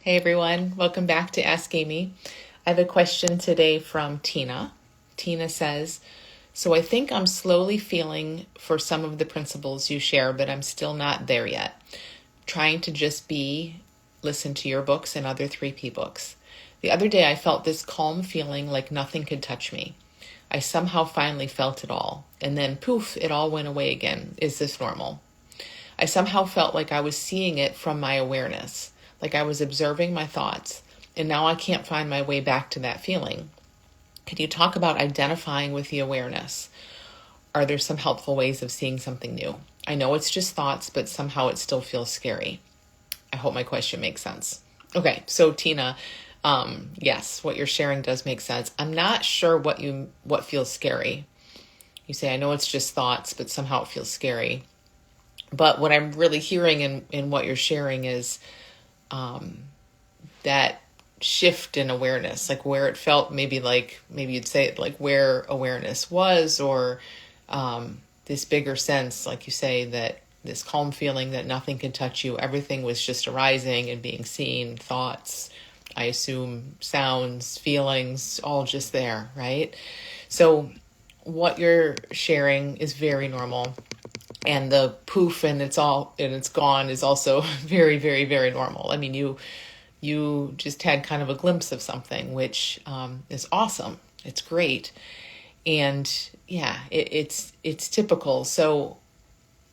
Hey everyone, welcome back to Ask Amy. I have a question today from Tina. Tina says, so I think I'm slowly feeling for some of the principles you share, but I'm still not there yet. Trying to just listen to your books and other 3P books. The other day I felt this calm feeling like nothing could touch me. I somehow finally felt it all, and then poof, it all went away again. Is this normal? I somehow felt like I was seeing it from my awareness, like I was observing my thoughts, and now I can't find my way back to that feeling. Can you talk about identifying with the awareness? Are there some helpful ways of seeing something new? I know it's just thoughts, but somehow it still feels scary. I hope my question makes sense. Okay, so Tina, yes, what you're sharing does make sense. I'm not sure what feels scary. You say, I know it's just thoughts, but somehow it feels scary. But what I'm really hearing in what you're sharing is that shift in awareness, like where it felt maybe you'd say it like where awareness was, or this bigger sense, like you say, that this calm feeling that nothing can touch you, everything was just arising and being seen, thoughts, I assume sounds, feelings, all just there, right? So what you're sharing is very normal. And the poof and it's gone is also very, very, very normal. I mean, you just had kind of a glimpse of something, which is awesome. It's great. And yeah, it's typical. So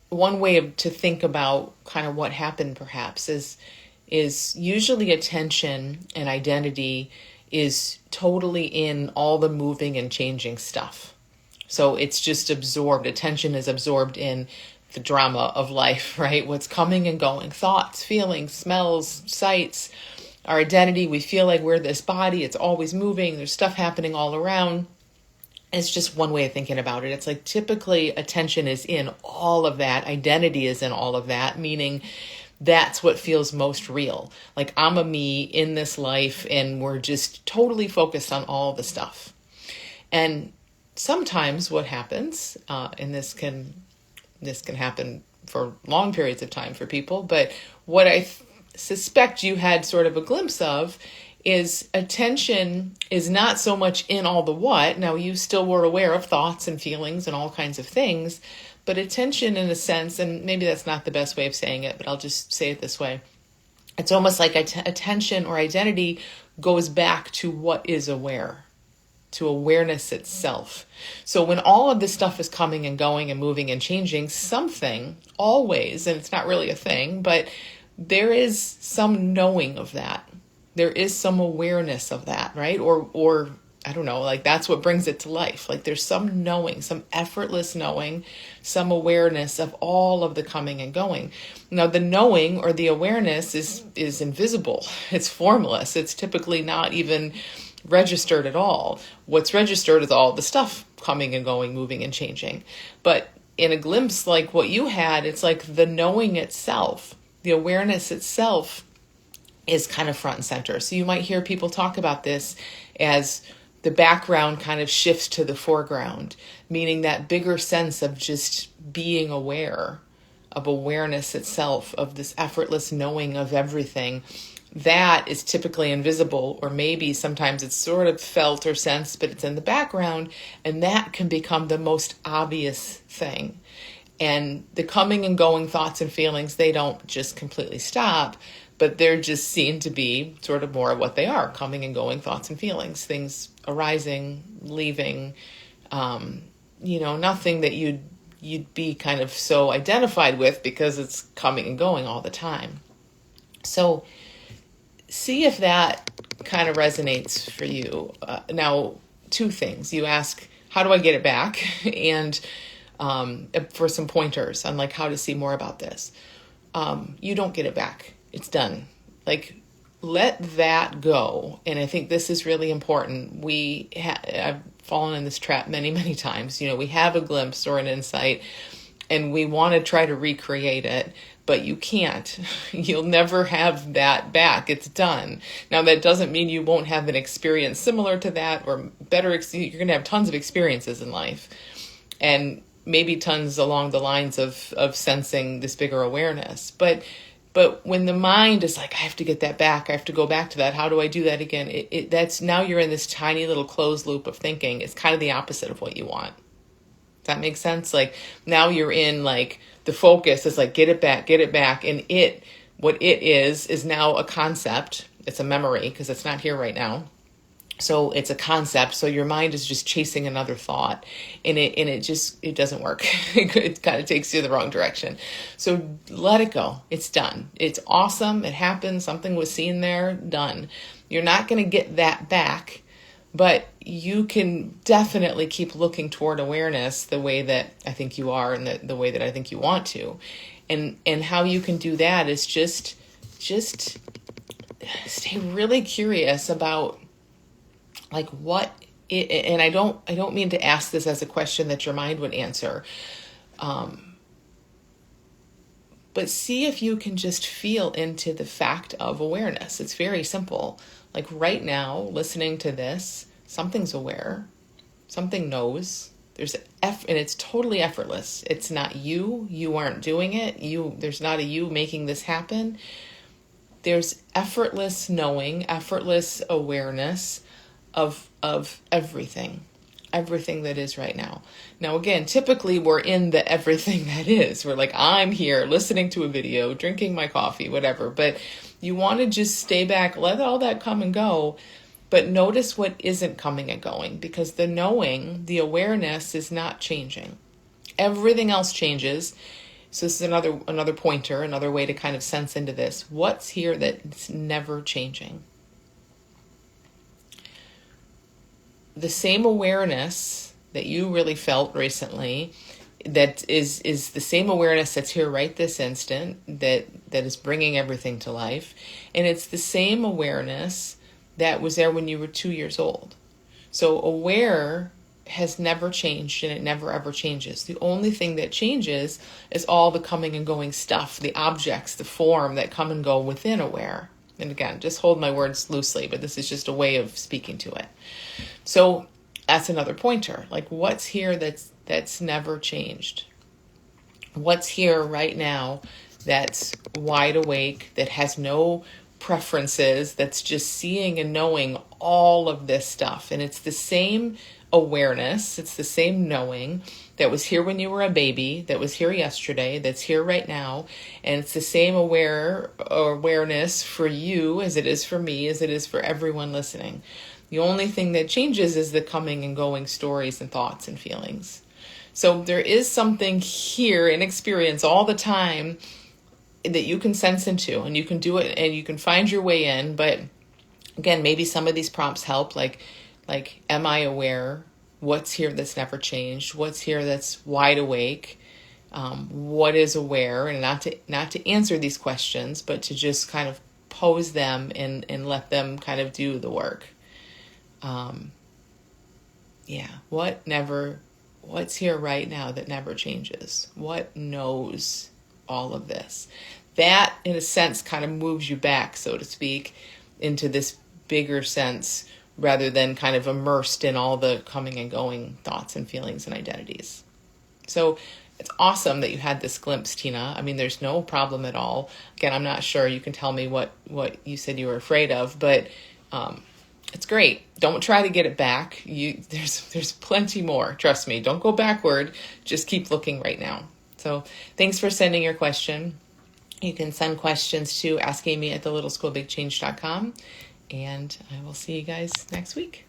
one way to think about kind of what happened perhaps is usually attention and identity is totally in all the moving and changing stuff. So it's just absorbed. Attention is absorbed in the drama of life, right? What's coming and going, thoughts, feelings, smells, sights, our identity. We feel like we're this body. It's always moving. There's stuff happening all around. It's just one way of thinking about it. It's like typically attention is in all of that. Identity is in all of that, meaning that's what feels most real. Like I'm a me in this life and we're just totally focused on all the stuff. And sometimes what happens, and this can happen for long periods of time for people, but what I suspect you had sort of a glimpse of is attention is not so much in all the what. Now you still were aware of thoughts and feelings and all kinds of things, but attention in a sense, and maybe that's not the best way of saying it, but I'll just say it this way. It's almost like attention or identity goes back to what is aware, to awareness itself. So when all of this stuff is coming and going and moving and changing, something always, and it's not really a thing, but there is some knowing of that. There is some awareness of that, right? Or I don't know, like that's what brings it to life. Like there's some knowing, some effortless knowing, some awareness of all of the coming and going. Now the knowing or the awareness is invisible. It's formless. It's typically not even registered at all. What's registered is all the stuff coming and going, moving and changing. But in a glimpse like what you had, it's like the knowing itself, the awareness itself is kind of front and center. So you might hear people talk about this as the background kind of shifts to the foreground, meaning that bigger sense of just being aware, of awareness itself, of this effortless knowing of everything. That is typically invisible, or maybe sometimes it's sort of felt or sensed, but it's in the background, and that can become the most obvious thing. And the coming and going thoughts and feelings, they don't just completely stop, but they're just seen to be sort of more of what they are, coming and going thoughts and feelings, things arising, leaving, nothing that you'd be kind of so identified with because it's coming and going all the time. So see if that kind of resonates for you. Now, two things. You ask, how do I get it back? And for some pointers on like how to see more about this. You don't get it back. It's done. Like, let that go. And I think this is really important. I've fallen in this trap many, many times. We have a glimpse or an insight and we want to try to recreate it, but you can't. You'll never have that back. It's done. Now, that doesn't mean you won't have an experience similar to that or better. You're going to have tons of experiences in life and maybe tons along the lines of sensing this bigger awareness. But But when the mind is like, I have to get that back, I have to go back to that, how do I do that again? That's now you're in this tiny little closed loop of thinking. It's kind of the opposite of what you want. Does that make sense? Like now you're in like the focus is like, get it back. And what it is now a concept. It's a memory because it's not here right now. So it's a concept. So your mind is just chasing another thought, and it doesn't work. It kind of takes you the wrong direction. So let it go. It's done. It's awesome. It happened. Something was seen there. Done. You're not going to get that back, but you can definitely keep looking toward awareness the way that I think you are, and the way that I think you want to. And how you can do that is just stay really curious about like what it, and I don't mean to ask this as a question that your mind would answer. But see if you can just feel into the fact of awareness. It's very simple. Like right now, listening to this, something's aware, something knows. And it's totally effortless. It's not you. You aren't doing it. There's not a you making this happen. There's effortless knowing, effortless awareness of everything that is right now. Now, again, typically we're in the everything that is. We're like, I'm here listening to a video, drinking my coffee, whatever. But you want to just stay back, let all that come and go, but notice what isn't coming and going, because the knowing, the awareness is not changing. Everything else changes. So this is another pointer, another way to kind of sense into this. What's here that's never changing? The same awareness that you really felt recently, that is the same awareness that's here right this instant, that is bringing everything to life. And it's the same awareness that was there when you were 2 years old. So aware has never changed, and it never ever changes. The only thing that changes is all the coming and going stuff, the objects, the form that come and go within aware. And again, just hold my words loosely, but this is just a way of speaking to it. So that's another pointer. Like what's here that's never changed? What's here right now that's wide awake, that has no preferences, that's just seeing and knowing all of this stuff? And it's the same awareness, it's the same knowing that was here when you were a baby, that was here yesterday, that's here right now. And it's the same awareness for you as it is for me, as it is for everyone listening. The only thing that changes is the coming and going stories and thoughts and feelings. So there is something here in experience all the time that you can sense into, and you can do it, and you can find your way in. But again, maybe some of these prompts help, like, am I aware? What's here that's never changed? What's here that's wide awake? What is aware? And not to answer these questions, but to just kind of pose them and let them kind of do the work. What's here right now that never changes? What knows all of this? That, in a sense, kind of moves you back, so to speak, into this bigger sense, rather than kind of immersed in all the coming and going thoughts and feelings and identities. So it's awesome that you had this glimpse, Tina. I mean, there's no problem at all. Again, I'm not sure. You can tell me what you said you were afraid of, but it's great. Don't try to get it back. There's plenty more. Trust me. Don't go backward. Just keep looking right now. So thanks for sending your question. You can send questions to askamy@thelittleschoolbigchange.com. And I will see you guys next week.